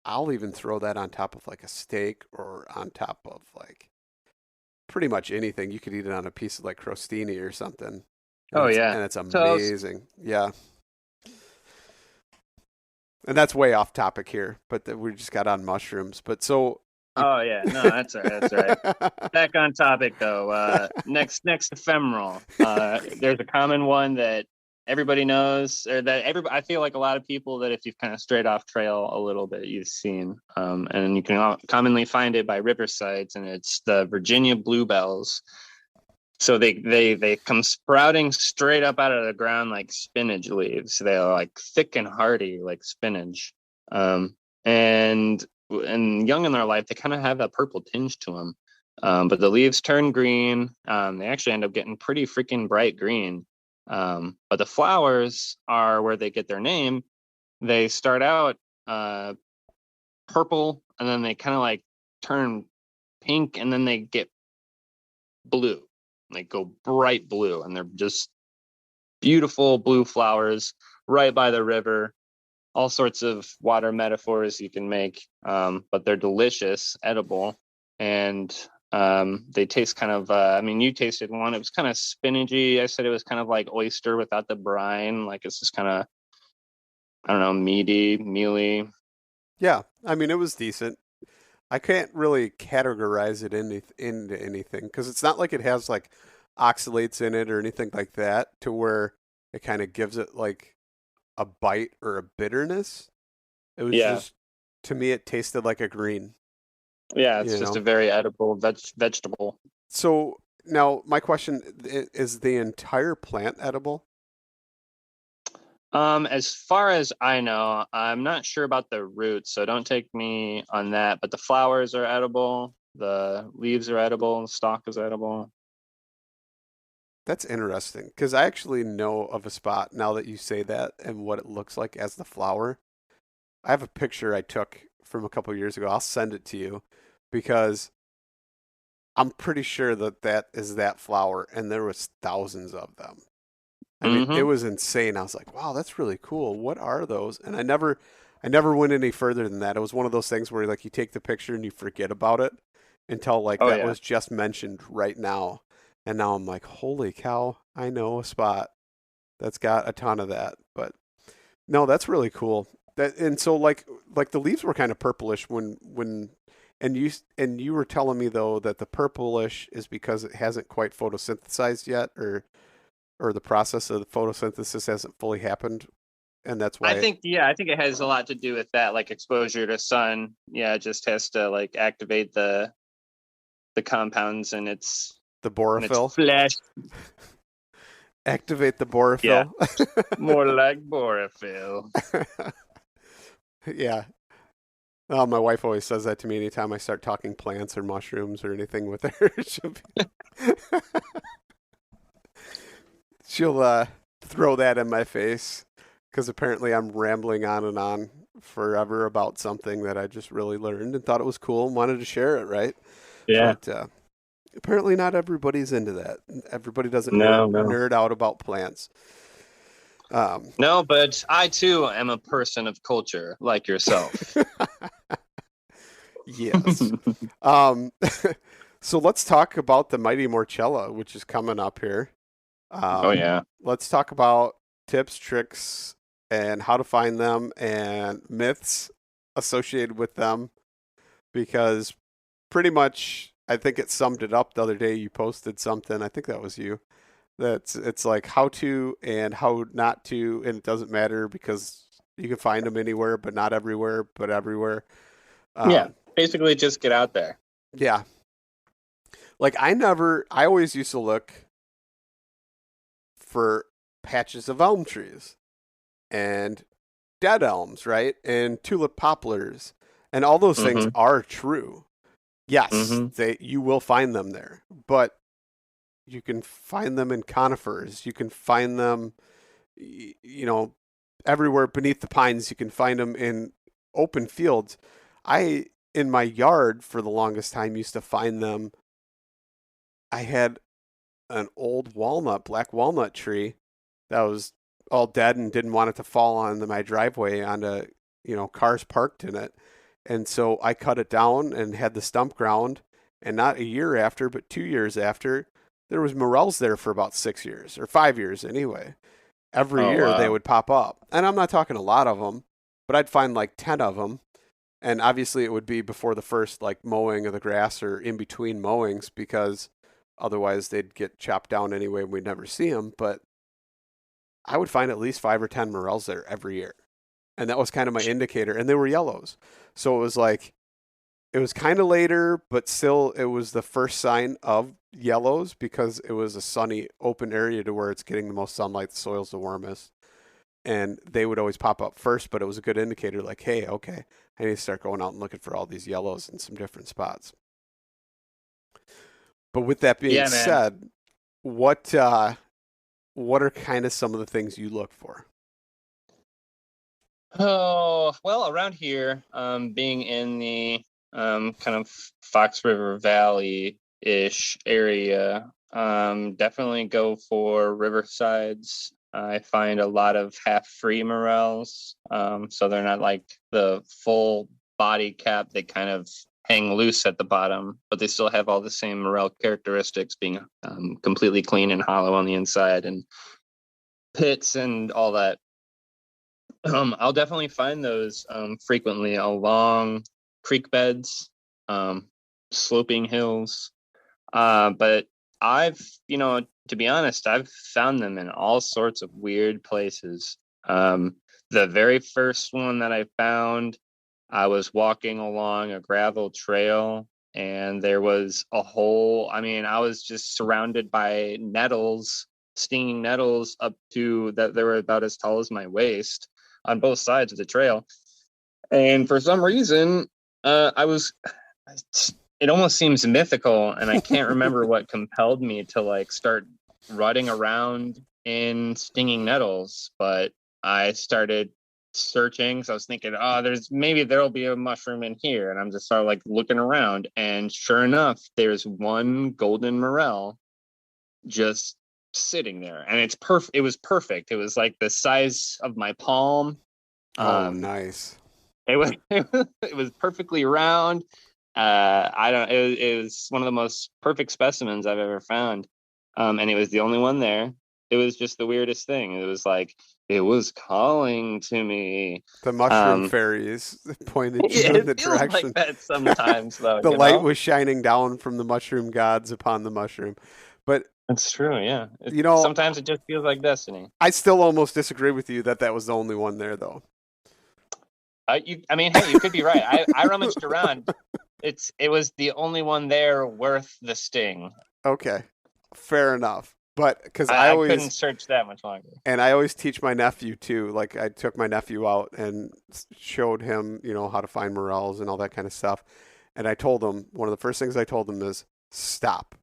I'll even throw that on top of like a steak or on top of like pretty much anything. You could eat it on a piece of like crostini or something. And it's amazing. Yeah. And that's way off topic here, but we just got on mushrooms. But so. Oh yeah, no, that's all right. That's all right. Back on topic though. Next ephemeral. There's a common one that everybody knows, or that I feel like a lot of people that if you've kind of strayed off trail a little bit, you've seen, and you can commonly find it by riversides, and it's the Virginia bluebells. So they come sprouting straight up out of the ground like spinach leaves. They're like thick and hearty like spinach, and young in their life they kind of have that purple tinge to them. But the leaves turn green. They actually end up getting pretty freaking bright green. But the flowers are where they get their name. They start out purple, and then they kind of like turn pink, and then they get blue. They go bright blue, and they're just beautiful blue flowers right by the river. All sorts of water metaphors you can make, but they're delicious, edible, and they taste kind of, you tasted one. It was kind of spinachy. I said it was kind of like oyster without the brine. Like it's just kind of, I don't know, meaty, mealy. Yeah, I mean, it was decent. I can't really categorize it into anything because it's not like it has like oxalates in it or anything like that to where it kind of gives it like a bite or a bitterness. It was just, to me, it tasted like a green. Yeah, it's just a very edible vegetable. So now my question is the entire plant edible? As far as I know, I'm not sure about the roots, so don't take me on that. But the flowers are edible, the leaves are edible, the stalk is edible. That's interesting because I actually know of a spot now that you say that and what it looks like as the flower. I have a picture I took from a couple of years ago. I'll send it to you because I'm pretty sure that is that flower, and there was thousands of them. I mean, it was insane. I was like, wow, that's really cool. What are those? And I never went any further than that. It was one of those things where like you take the picture and you forget about it until like was just mentioned right now. And now I'm like, holy cow, I know a spot that's got a ton of that. But no, that's really cool. And so like the leaves were kind of purplish when you were telling me though that the purplish is because it hasn't quite photosynthesized yet, or the process of the photosynthesis hasn't fully happened, and that's why. I think it has a lot to do with that, like exposure to sun. Yeah, it just has to like activate the compounds, and it's the chlorophyll. Flesh. Activate the borophyll. More like borophyll. Yeah. Oh, my wife always says that to me anytime I start talking plants or mushrooms or anything with her. She'll throw that in my face because apparently I'm rambling on and on forever about something that I just really learned and thought it was cool and wanted to share it, right? Yeah. But apparently not everybody's into that. Everybody doesn't No. nerd out about plants. No, but I too am a person of culture like yourself. Yes. So let's talk about the Mighty Morchella, which is coming up here. Oh yeah. Let's talk about tips, tricks, and how to find them and myths associated with them, because pretty much I think it summed it up the other day. You posted something, I think that was you, it's like how to and how not to, and it doesn't matter because you can find them anywhere, but not everywhere, but everywhere. Yeah, basically just get out there. Yeah. Like I always used to look for patches of elm trees and dead elms, right? And tulip poplars. And all those things are true. Yes, you will find them there. But you can find them in conifers. You can find them, everywhere beneath the pines. You can find them in open fields. In my yard, for the longest time, used to find them. I had an old black walnut tree that was all dead and didn't want it to fall onto my driveway onto, cars parked in it. And so I cut it down and had the stump ground. And not a year after, but 2 years after, there was morels there for about 6 years or 5 years anyway. Every year they would pop up. And I'm not talking a lot of them, but I'd find like 10 of them. And obviously it would be before the first like mowing of the grass or in between mowings, because otherwise they'd get chopped down anyway and we'd never see them. But I would find at least 5 or 10 morels there every year. And that was kind of my indicator. And they were yellows. So it was kind of later, but still it was the first sign of yellows because it was a sunny open area to where it's getting the most sunlight, the soil's the warmest. And they would always pop up first, but it was a good indicator like, hey, okay, I need to start going out and looking for all these yellows in some different spots. But with that being said, what are kind of some of the things you look for? Oh, well, around here, being in the kind of Fox River Valley-ish area, definitely go for riversides. I find a lot of half-free morels, so they're not like the full body cap. They kind of hang loose at the bottom, but they still have all the same morel characteristics, being completely clean and hollow on the inside and pits and all that. I'll definitely find those frequently along creek beds, sloping hills. But I've, to be honest, I've found them in all sorts of weird places. The very first one that I found, I was walking along a gravel trail and there was a hole. I mean, I was just surrounded by nettles, stinging nettles up to that. They were about as tall as my waist on both sides of the trail. And for some reason, it almost seems mythical, and I can't remember what compelled me to like start rutting around in stinging nettles, but I started searching. So I was thinking, there'll be a mushroom in here. And I'm just sort of like looking around, and sure enough, there's one golden morel just sitting there, and it's perfect. It was perfect. It was like the size of my palm. Oh, nice. It was perfectly round. It was one of the most perfect specimens I've ever found. And it was the only one there. It was just the weirdest thing. It was like, it was calling to me. The mushroom fairies pointed you in the direction. Like that sometimes, though. The light was shining down from the mushroom gods upon the mushroom. But that's true, yeah. Sometimes it just feels like destiny. I still almost disagree with you that was the only one there, though. Hey, you could be right. I rummaged around. It was the only one there worth the sting. Okay, fair enough. But because I I always couldn't search that much longer. and I always teach my nephew too. Like I took my nephew out and showed him, how to find morels and all that kind of stuff. And I told him one of the first things I told him is stop.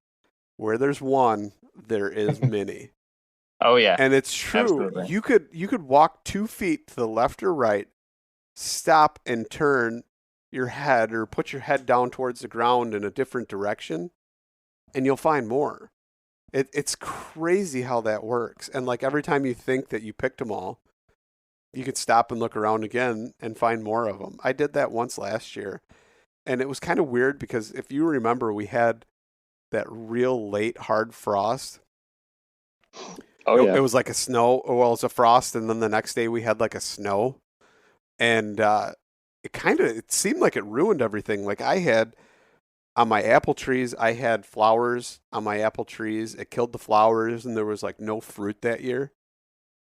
Where there's one, there is many. Oh yeah, And it's true. absolutely. You could walk 2 feet to the left or right, stop and turn your head or put your head down towards the ground in a different direction, and you'll find more. It's crazy how that works. And like every time you think that you picked them all, you could stop and look around again and find more of them. I did that once last year, and it was kind of weird because if you remember, we had that real late hard frost. Oh It yeah. was like a snow. Well, it was a frost, and then the next day we had like a snow, and it seemed like it ruined everything. Like I had on my apple trees, I had flowers on my apple trees. It killed the flowers, and there was like no fruit that year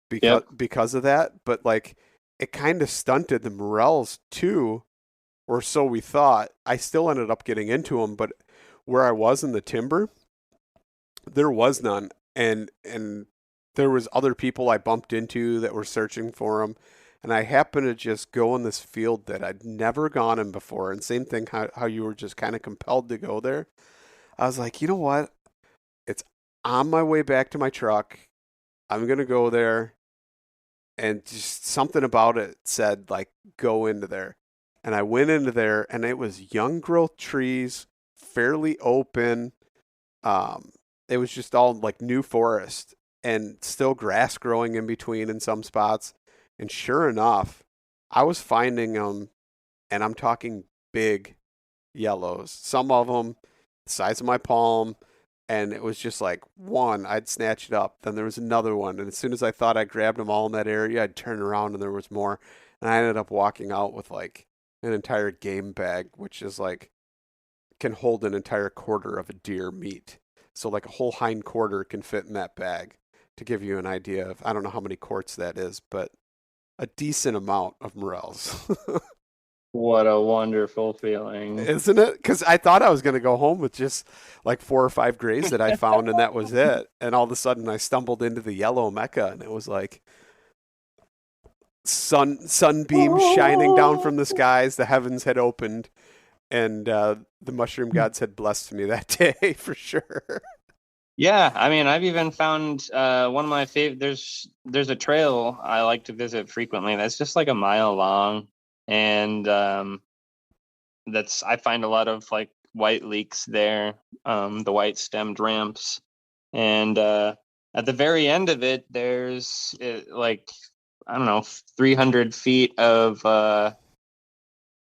because of that. But like it kind of stunted the morels too, or so we thought. I still ended up getting into them, but where I was in the timber, there was none, and there was other people I bumped into that were searching for them. And I happened to just go in this field that I'd never gone in before. And same thing, how you were just kind of compelled to go there. I was like, you know what? It's on my way back to my truck. I'm going to go there. And just something about it said, like, go into there. And I went into there, and it was young growth trees, fairly open. It was just all like new forest and still grass growing in between in some spots. And sure enough, I was finding them, and I'm talking big yellows. Some of them the size of my palm, and it was just like one, I'd snatch it up. Then there was another one, and as soon as I thought I grabbed them all in that area, I'd turn around and there was more. And I ended up walking out with like an entire game bag, which is like can hold an entire quarter of a deer meat. So like a whole hind quarter can fit in that bag. To give you an idea of, I don't know how many quarts that is, but a decent amount of morels. What a wonderful feeling. Isn't it? Because I thought I was going to go home with just like 4 or 5 grays that I found, and that was it. And all of a sudden, I stumbled into the yellow mecca, and it was like sunbeams shining down from the skies. The heavens had opened, and the mushroom gods had blessed me that day for sure. Yeah, I mean, I've even found one of my favorite. There's a trail I like to visit frequently that's just like a mile long, and I find a lot of like white leeks there, the white stemmed ramps, and at the very end of it, there's like I don't know, 300 feet of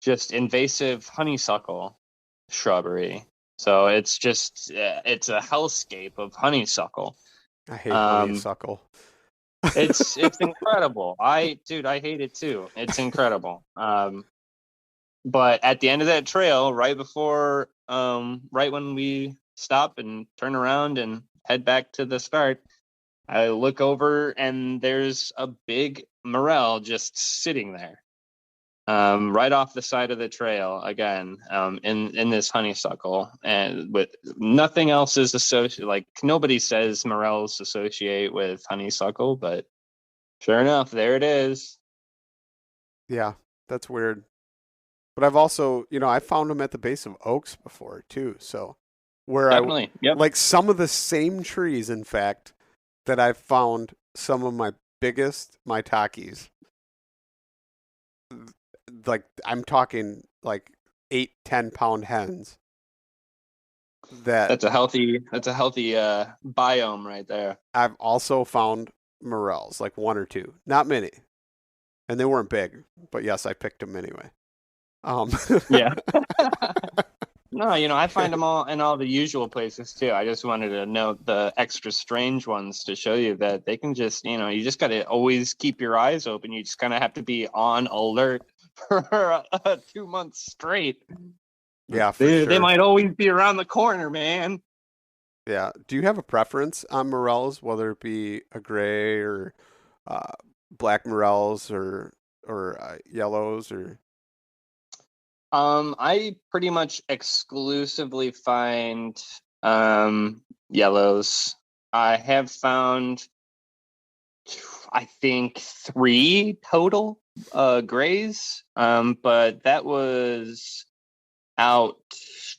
just invasive honeysuckle shrubbery. So it's just it's a hellscape of honeysuckle. I hate honeysuckle. It's incredible. I hate it too. It's incredible. But at the end of that trail, right before right when we stop and turn around and head back to the start, I look over and there's a big morel just sitting there. Right off the side of the trail again, in this honeysuckle, and with nothing else is associated. Like nobody says morels associate with honeysuckle, but sure enough, there it is. Yeah, that's weird. But I've also, I found them at the base of oaks before too. So where Definitely, yep. like some of the same trees, in fact, that I've found some of my biggest maitakes. Like I'm talking like 8-10 pound hens. That's a healthy biome right there. I've also found morels, like 1 or 2, not many, and they weren't big, but yes, I picked them anyway. Yeah. No, I find them all in all the usual places too. I just wanted to note the extra strange ones to show you that they can just, you just got to always keep your eyes open. You just kind of have to be on alert for 2 months straight. Yeah, for sure. They might always be around the corner, man. Yeah. Do you have a preference on morels, whether it be a gray or black morels or yellows or? I pretty much exclusively find yellows. I have found, I think, 3 total grays. But that was out.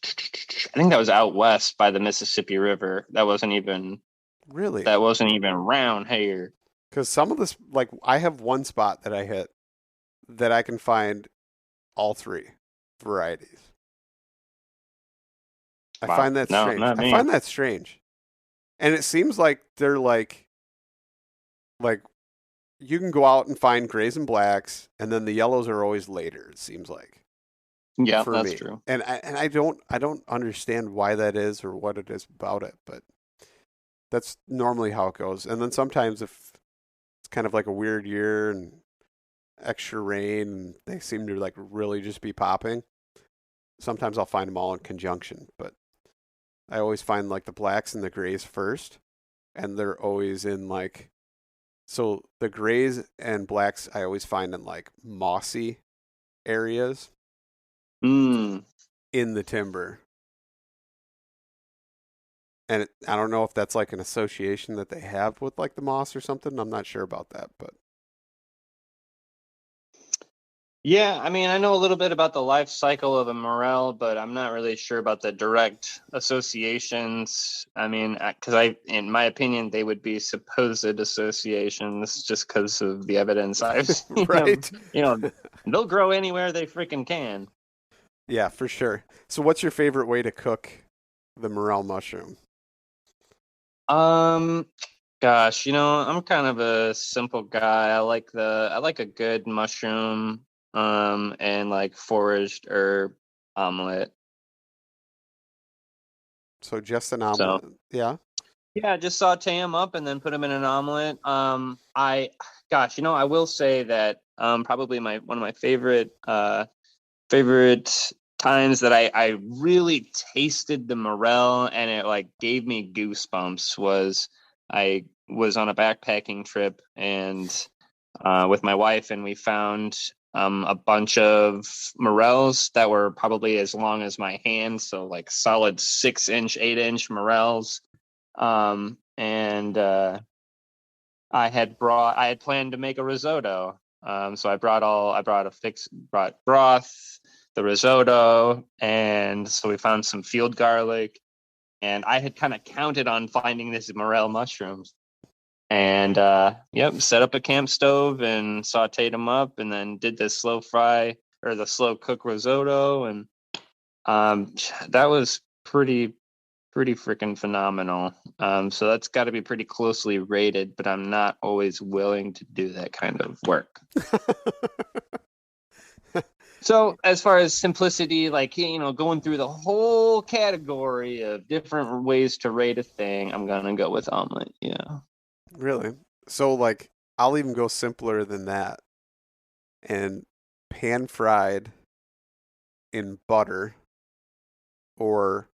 I think that was out west by the Mississippi River. That wasn't even Really? around here. Because some of this, like, I have one spot that I hit that I can find all 3 varieties. I Wow. find that No, strange. not I me. find that strange. And it seems like they're like you can go out and find grays and blacks, and then the yellows are always later, it seems like. Yeah, For that's me. true. And I don't understand why that is or what it is about it, but that's normally how it goes. And then sometimes if it's kind of like a weird year and extra rain and they seem to like really just be popping, sometimes I'll find them all in conjunction, but I always find like the blacks and the grays first, and they're always in like, so the grays and blacks I always find in like mossy areas Mm. in the timber. And I don't know if that's like an association that they have with like the moss or something. I'm not sure about that, but Yeah, I mean, I know a little bit about the life cycle of a morel, but I'm not really sure about the direct associations. I mean, because in my opinion, they would be supposed associations just because of the evidence I've seen. right? They'll grow anywhere they freaking can. Yeah, for sure. So what's your favorite way to cook the morel mushroom? Gosh, I'm kind of a simple guy. I like a good mushroom, and like foraged herb omelet. So just an So omelet. Yeah. yeah, just saute them up and then put them in an omelet. I will say that probably one of my favorite times that I really tasted the morel and it like gave me goosebumps was I was on a backpacking trip and with my wife, and we found a bunch of morels that were probably as long as my hand, so like solid 6-inch, 8-inch morels. And I had planned to make a risotto. So I brought broth, the risotto, and so we found some field garlic, and I had kind of counted on finding these morel mushrooms. And set up a camp stove and sauteed them up, and then did the slow fry or the slow cook risotto, and that was pretty freaking phenomenal. So that's got to be pretty closely rated, but I'm not always willing to do that kind of work. So as far as simplicity, like, going through the whole category of different ways to rate a thing, I'm going to go with omelet. Yeah. Really? So like I'll even go simpler than that. And pan fried in butter or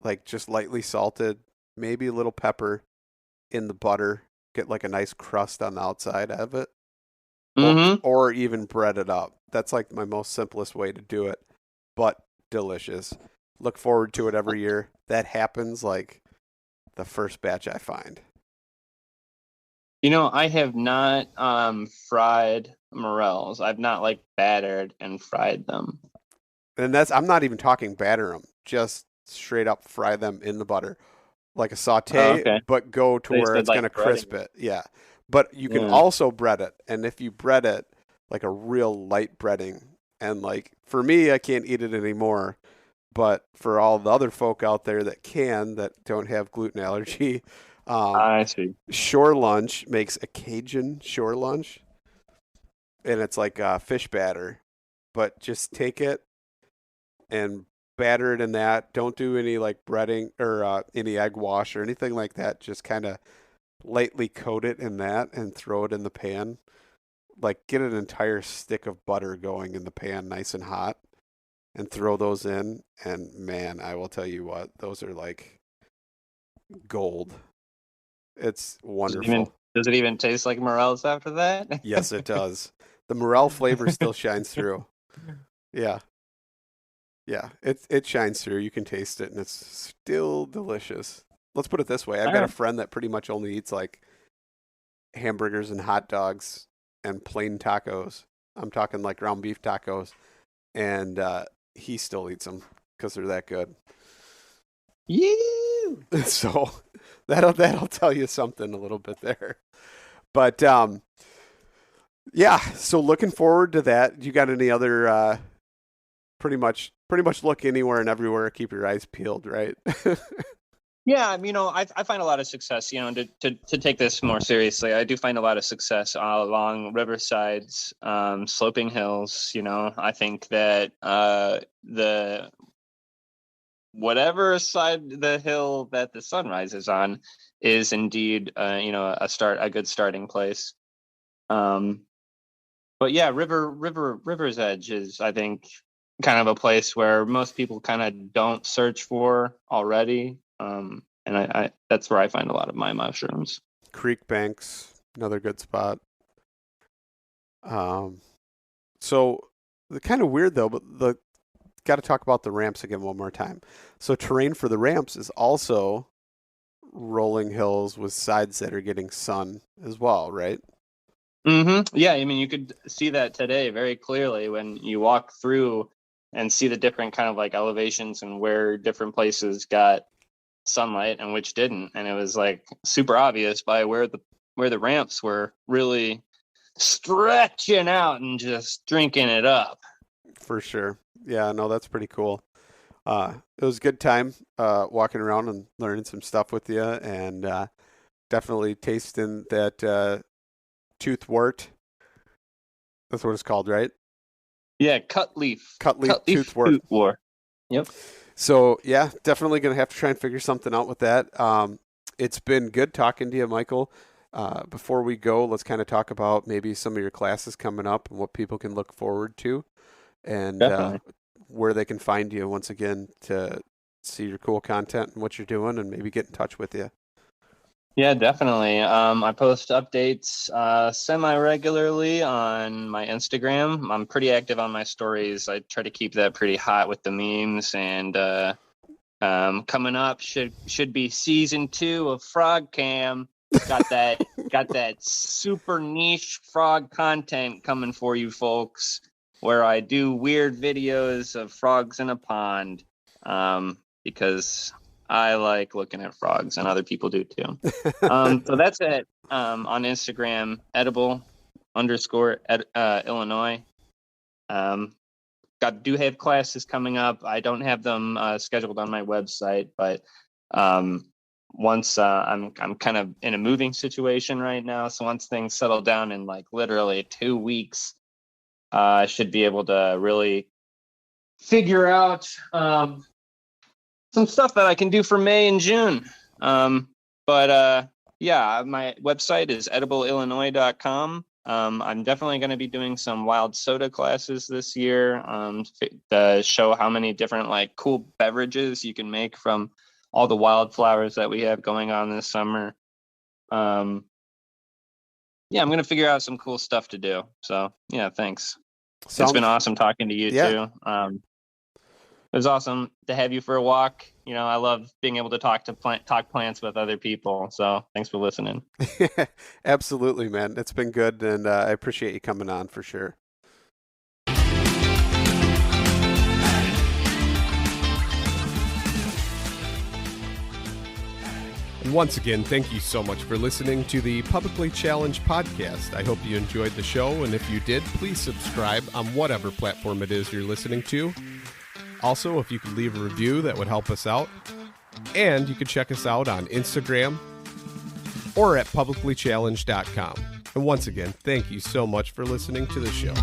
like just lightly salted, maybe a little pepper in the butter, get like a nice crust on the outside of it. Mm-hmm. Or even bread it up. That's like my most simplest way to do it, but delicious. Look forward to it every year. That happens like the first batch I find. I have not fried morels. I've not like battered and fried them. And I'm not even talking batter them, just straight up fry them in the butter like a saute, Okay. but go to They where said, it's like, going to crisp breading. it. Yeah. But you can also bread it. And if you bread it like a real light breading, and like for me, I can't eat it anymore. But for all the other folk out there that don't have gluten allergy, I see. Shore Lunch makes a Cajun shore lunch. And it's like fish batter. But just take it and batter it in that. Don't do any like breading or any egg wash or anything like that. Just kind of lightly coat it in that and throw it in the pan. Like get an entire stick of butter going in the pan nice and hot and throw those in. And man, I will tell you what, those are like gold. It's wonderful. Does it even taste like morels after that? Yes, it does. The morel flavor still shines through. Yeah. Yeah, it shines through. You can taste it, and it's still delicious. let's put it this way. I've got a friend that pretty much only eats like hamburgers and hot dogs and plain tacos. I'm talking like ground beef tacos, and he still eats them because they're that good. You. So that'll tell you something a little bit there. But yeah, so looking forward to that. You got any other pretty much look anywhere and everywhere, keep your eyes peeled, right? Yeah, I find a lot of success, to take this more seriously. I do find a lot of success along riversides, sloping hills. I think that the whatever side of the hill that the sun rises on is indeed, a good starting place. But yeah, River's Edge is, I think, kind of a place where most people kind of don't search for already. And I that's where I find a lot of my mushrooms. Creek banks, another good spot. So the kind of weird though, but got to talk about the ramps again one more time. So terrain for the ramps is also rolling hills with sides that are getting sun as well, right? Mm-hmm. Yeah, you could see that today very clearly when you walk through and see the different kind of like elevations and where different places got sunlight and which didn't, and it was like super obvious by where the ramps were really stretching out and just drinking it up. For sure. Yeah, no, that's pretty cool. It was a good time walking around and learning some stuff with you, and definitely tasting that tooth wort. That's what it's called, right? Yeah, cut leaf tooth wort. Yep. So yeah, definitely gonna have to try and figure something out with that. It's been good talking to you, Michael. Before we go, let's kind of talk about maybe some of your classes coming up and what people can look forward to, and where they can find you once again to see your cool content and what you're doing, and maybe get in touch with you. Yeah, definitely. I post updates semi-regularly on my Instagram. I'm pretty active on my stories. I try to keep that pretty hot with the memes. And coming up should be season 2 of Frog Cam. Got that super niche frog content coming for you folks, where I do weird videos of frogs in a pond, because I like looking at frogs, and other people do too. So that's it on Instagram, edible_Illinois. Do have classes coming up. I don't have them scheduled on my website, but once I'm kind of in a moving situation right now. So once things settle down in like literally 2 weeks, I should be able to really figure out some stuff that I can do for May and June. But my website is edibleillinois.com. I'm definitely going to be doing some wild soda classes this year to show how many different like cool beverages you can make from all the wildflowers that we have going on this summer. I'm going to figure out some cool stuff to do. So yeah, thanks. It's been awesome talking to you too. It was awesome to have you for a walk. I love being able to talk plants with other people. So thanks for listening. Absolutely, man. It's been good, and I appreciate you coming on for sure. And once again, thank you so much for listening to the Publicly Challenged podcast. I hope you enjoyed the show, and if you did, please subscribe on whatever platform it is you're listening to. Also, if you could leave a review, that would help us out. And you can check us out on Instagram or at publiclychallenged.com. And once again, thank you so much for listening to the show.